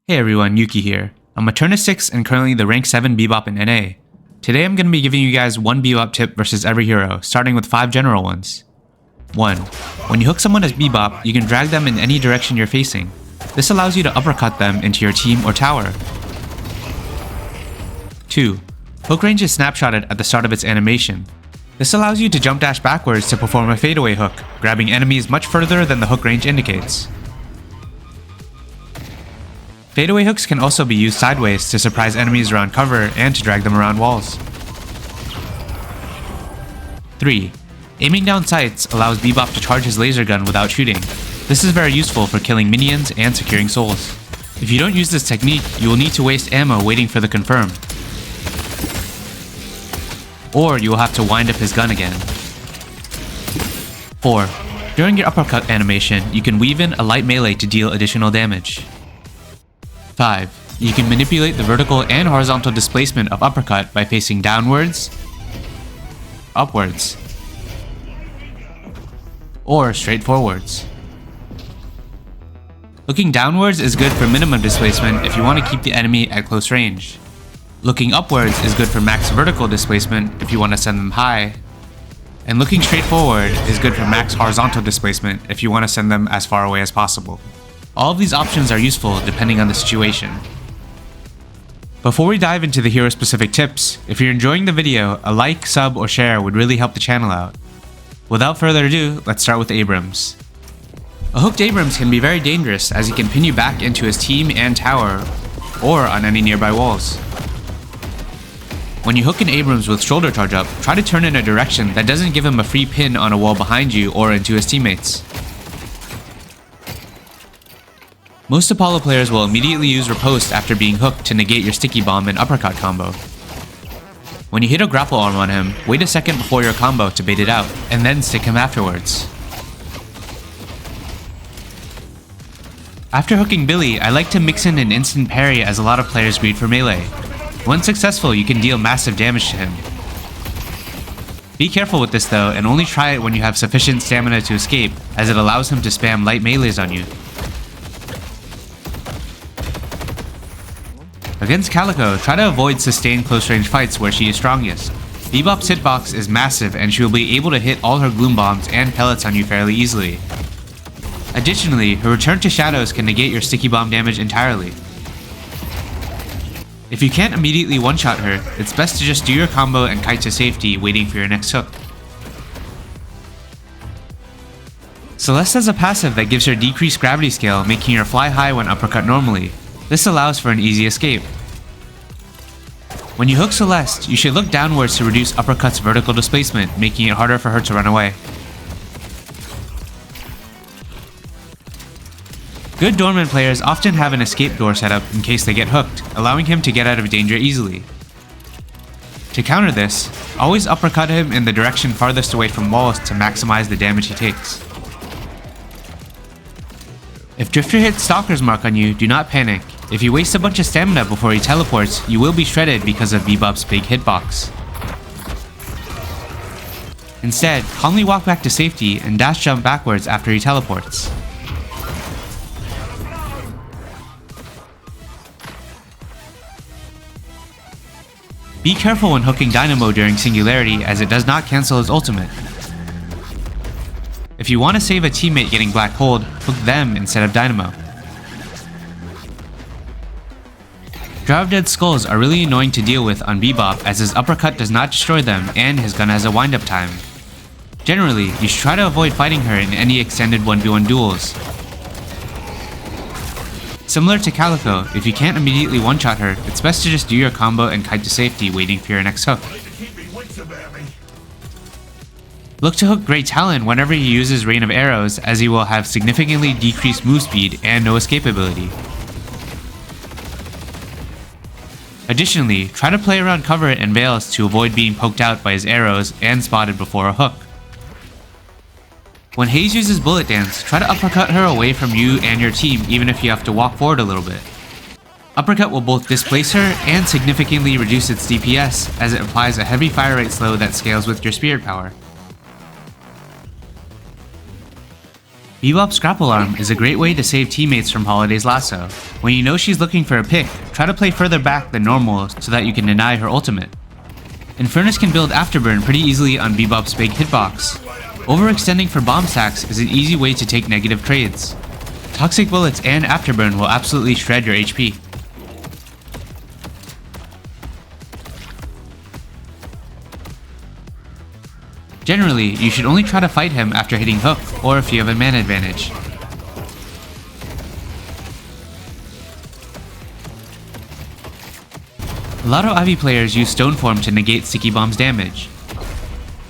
Hey everyone, Yuqi here. I'm a Turner 6 and currently the rank 7 Bebop in NA. Today I'm going to be giving you guys one Bebop tip versus every hero, starting with 5 general ones. 1. When you hook someone as Bebop, you can drag them in any direction you're facing. This allows you to uppercut them into your team or tower. 2. Hook range is snapshotted at the start of its animation. This allows you to jump dash backwards to perform a fadeaway hook, grabbing enemies much further than the hook range indicates. Fadeaway hooks can also be used sideways to surprise enemies around cover and to drag them around walls. 3. Aiming down sights allows Bebop to charge his laser gun without shooting. This is very useful for killing minions and securing souls. If you don't use this technique, you will need to waste ammo waiting for the confirm. Or you will have to wind up his gun again. 4. During your uppercut animation, you can weave in a light melee to deal additional damage. 5. You can manipulate the vertical and horizontal displacement of uppercut by facing downwards, upwards, or straight forwards. Looking downwards is good for minimum displacement if you want to keep the enemy at close range. Looking upwards is good for max vertical displacement if you want to send them high. And looking straight forward is good for max horizontal displacement if you want to send them as far away as possible. All of these options are useful depending on the situation. Before we dive into the hero-specific tips, if you're enjoying the video, a like, sub, or share would really help the channel out. Without further ado, let's start with Abrams. A hooked Abrams can be very dangerous as he can pin you back into his team and tower, or on any nearby walls. When you hook an Abrams with shoulder charge up, try to turn in a direction that doesn't give him a free pin on a wall behind you or into his teammates. Most Apollo players will immediately use riposte after being hooked to negate your sticky bomb and uppercut combo. When you hit a grapple arm on him, wait a second before your combo to bait it out, and then stick him afterwards. After hooking Billy, I like to mix in an instant parry as a lot of players greed for melee. When successful, you can deal massive damage to him. Be careful with this though, and only try it when you have sufficient stamina to escape, as it allows him to spam light melees on you. Against Calico, try to avoid sustained close-range fights where she is strongest. Bebop's hitbox is massive and she will be able to hit all her gloom bombs and pellets on you fairly easily. Additionally, her return to shadows can negate your sticky bomb damage entirely. If you can't immediately one-shot her, it's best to just do your combo and kite to safety, waiting for your next hook. Celeste has a passive that gives her decreased gravity scale, making her fly high when uppercut normally. This allows for an easy escape. When you hook Celeste, you should look downwards to reduce uppercut's vertical displacement, making it harder for her to run away. Good Doorman players often have an escape door set up in case they get hooked, allowing him to get out of danger easily. To counter this, always uppercut him in the direction farthest away from walls to maximize the damage he takes. If Drifter hits Stalker's mark on you, do not panic. If you waste a bunch of stamina before he teleports, you will be shredded because of Bebop's big hitbox. Instead, calmly walk back to safety and dash jump backwards after he teleports. Be careful when hooking Dynamo during Singularity as it does not cancel his ultimate. If you want to save a teammate getting black holed, hook them instead of Dynamo. Drop Dead Skulls are really annoying to deal with on Bebop as his uppercut does not destroy them and his gun has a wind-up time. Generally, you should try to avoid fighting her in any extended 1v1 duels. Similar to Calico, if you can't immediately one-shot her, it's best to just do your combo and kite to safety waiting for your next hook. Look to hook Great Talon whenever he uses Rain of Arrows, as he will have significantly decreased move speed and no escape ability. Additionally, try to play around cover and veils to avoid being poked out by his arrows and spotted before a hook. When Haze uses Bullet Dance, try to uppercut her away from you and your team even if you have to walk forward a little bit. Uppercut will both displace her and significantly reduce its DPS as it applies a heavy fire rate slow that scales with your spirit power. Bebop's grapple arm is a great way to save teammates from Holliday's lasso. When you know she's looking for a pick, try to play further back than normal so that you can deny her ultimate. Infernus can build afterburn pretty easily on Bebop's big hitbox. Overextending for bomb stacks is an easy way to take negative trades. Toxic bullets and afterburn will absolutely shred your HP. Generally, you should only try to fight him after hitting hook, or if you have a mana advantage. A lot of Ivy players use Stone Form to negate Sticky Bomb's damage.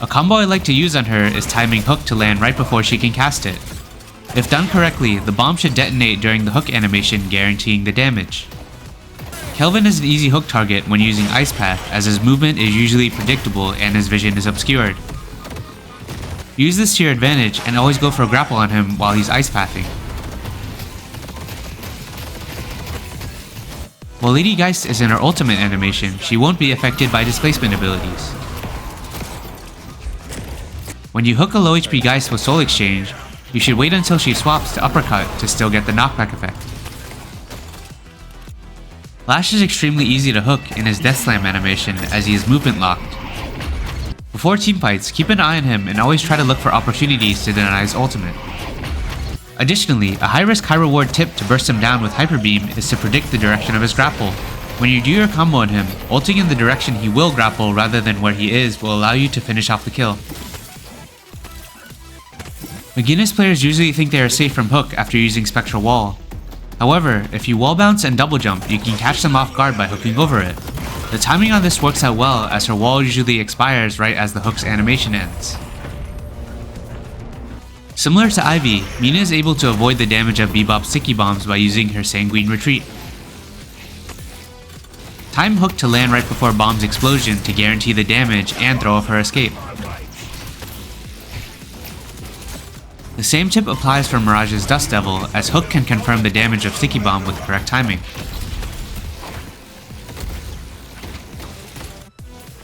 A combo I like to use on her is timing hook to land right before she can cast it. If done correctly, the bomb should detonate during the hook animation, guaranteeing the damage. Kelvin is an easy hook target when using Ice Path, as his movement is usually predictable and his vision is obscured. Use this to your advantage and always go for a grapple on him while he's Ice Pathing. While Lady Geist is in her ultimate animation, she won't be affected by displacement abilities. When you hook a low HP Geist with Soul Exchange, you should wait until she swaps to uppercut to still get the knockback effect. Lash is extremely easy to hook in his Death Slam animation as he is movement locked. Before teamfights, keep an eye on him and always try to look for opportunities to deny his ultimate. Additionally, a high-risk, high-reward tip to burst him down with Hyper Beam is to predict the direction of his grapple. When you do your combo on him, ulting in the direction he will grapple rather than where he is will allow you to finish off the kill. Mcginnis players usually think they are safe from hook after using Spectral Wall. However, if you wall bounce and double jump, you can catch them off guard by hooking over it. The timing on this works out well as her wall usually expires right as the hook's animation ends. Similar to Ivy, Mina is able to avoid the damage of Bebop's sticky bombs by using her Sanguine Retreat. Time hook to land right before bomb's explosion to guarantee the damage and throw off her escape. The same tip applies for Mirage's Dust Devil, as hook can confirm the damage of sticky bomb with correct timing.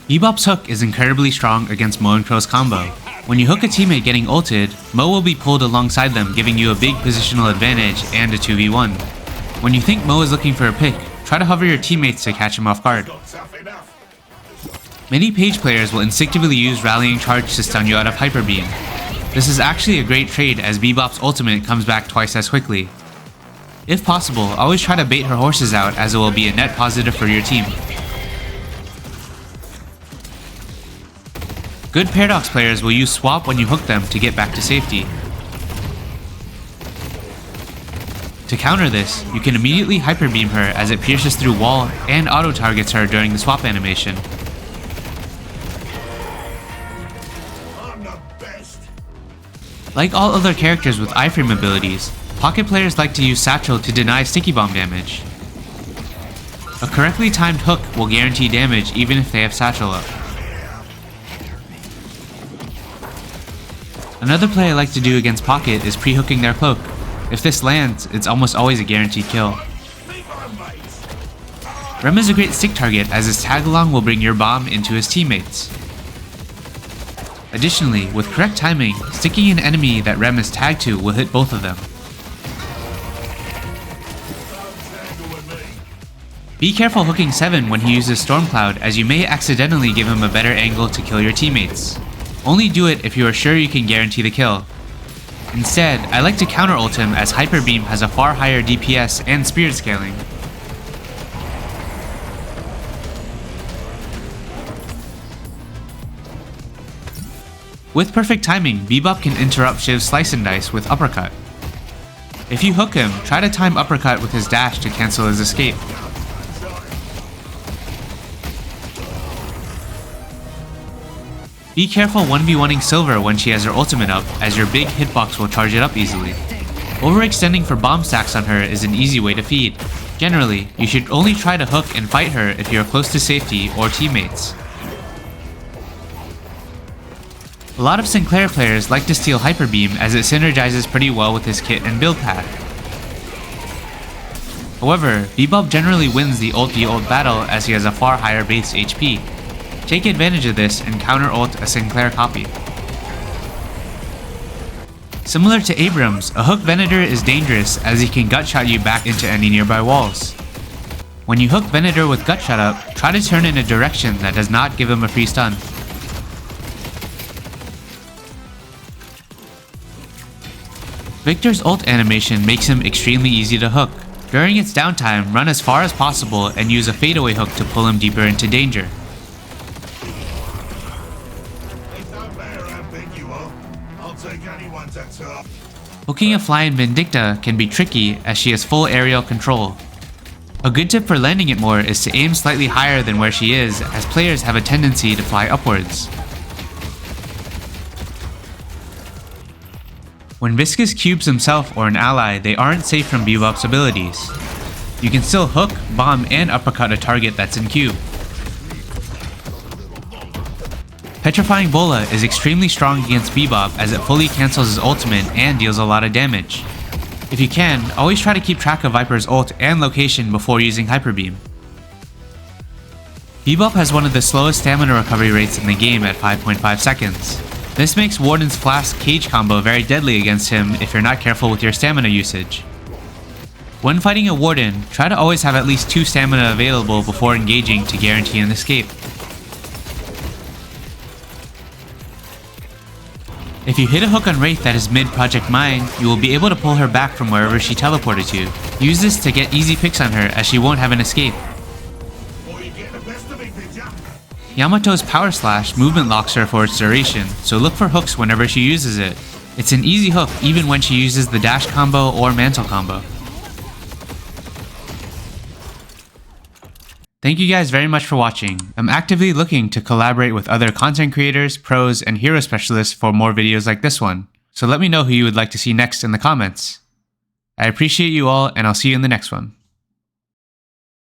Bebop's hook is incredibly strong against Mo and Krill's combo. When you hook a teammate getting ulted, Mo will be pulled alongside them, giving you a big positional advantage and a 2v1. When you think Mo is looking for a pick, try to hover your teammates to catch him off guard. Many Paige players will instinctively use Rallying Charge to stun you out of Hyper Beam. This is actually a great trade as Bebop's ultimate comes back twice as quickly. If possible, always try to bait her horses out as it will be a net positive for your team. Good Paradox players will use Swap when you hook them to get back to safety. To counter this, you can immediately Hyper Beam her as it pierces through wall and auto-targets her during the swap animation. Like all other characters with iframe abilities, Pocket players like to use Satchel to deny Sticky Bomb damage. A correctly timed hook will guarantee damage even if they have Satchel up. Another play I like to do against Pocket is pre-hooking their cloak. If this lands, it's almost always a guaranteed kill. Rem is a great stick target as his tag-along will bring your bomb into his teammates. Additionally, with correct timing, sticking an enemy that Rem is tagged to will hit both of them. Be careful hooking 7 when he uses Storm Cloud, as you may accidentally give him a better angle to kill your teammates. Only do it if you are sure you can guarantee the kill. Instead, I like to counter ult him as Hyper Beam has a far higher DPS and spirit scaling. With perfect timing, Bebop can interrupt Shiv's Slice and Dice with Uppercut. If you hook him, try to time Uppercut with his dash to cancel his escape. Be careful 1v1ing Silver when she has her ultimate up, as your big hitbox will charge it up easily. Overextending for bomb stacks on her is an easy way to feed. Generally, you should only try to hook and fight her if you are close to safety or teammates. A lot of Sinclair players like to steal Hyper Beam as it synergizes pretty well with his kit and build path. However, Bebop generally wins the ult battle as he has a far higher base HP. Take advantage of this and counter ult a Sinclair copy. Similar to Abrams, a hook Venator is dangerous as he can gutshot you back into any nearby walls. When you hook Venator with gutshot up, try to turn in a direction that does not give him a free stun. Victor's ult animation makes him extremely easy to hook. During its downtime, run as far as possible and use a fadeaway hook to pull him deeper into danger. Hooking a fly in Vindicta can be tricky as she has full aerial control. A good tip for landing it more is to aim slightly higher than where she is, as players have a tendency to fly upwards. When Viscous cubes himself or an ally, they aren't safe from Bebop's abilities. You can still hook, bomb, and uppercut a target that's in cube. Petrifying Bola is extremely strong against Bebop as it fully cancels his ultimate and deals a lot of damage. If you can, always try to keep track of Vyper's ult and location before using Hyper Beam. Bebop has one of the slowest stamina recovery rates in the game at 5.5 seconds. This makes Warden's Flask Cage combo very deadly against him if you're not careful with your stamina usage. When fighting a Warden, try to always have at least 2 stamina available before engaging to guarantee an escape. If you hit a hook on Wraith that is mid Project Mine, you will be able to pull her back from wherever she teleported to. Use this to get easy picks on her as she won't have an escape. Yamato's Power Slash movement locks her for its duration, so look for hooks whenever she uses it. It's an easy hook even when she uses the dash combo or mantle combo. Thank you guys very much for watching. I'm actively looking to collaborate with other content creators, pros, and hero specialists for more videos like this one, so let me know who you would like to see next in the comments. I appreciate you all, and I'll see you in the next one.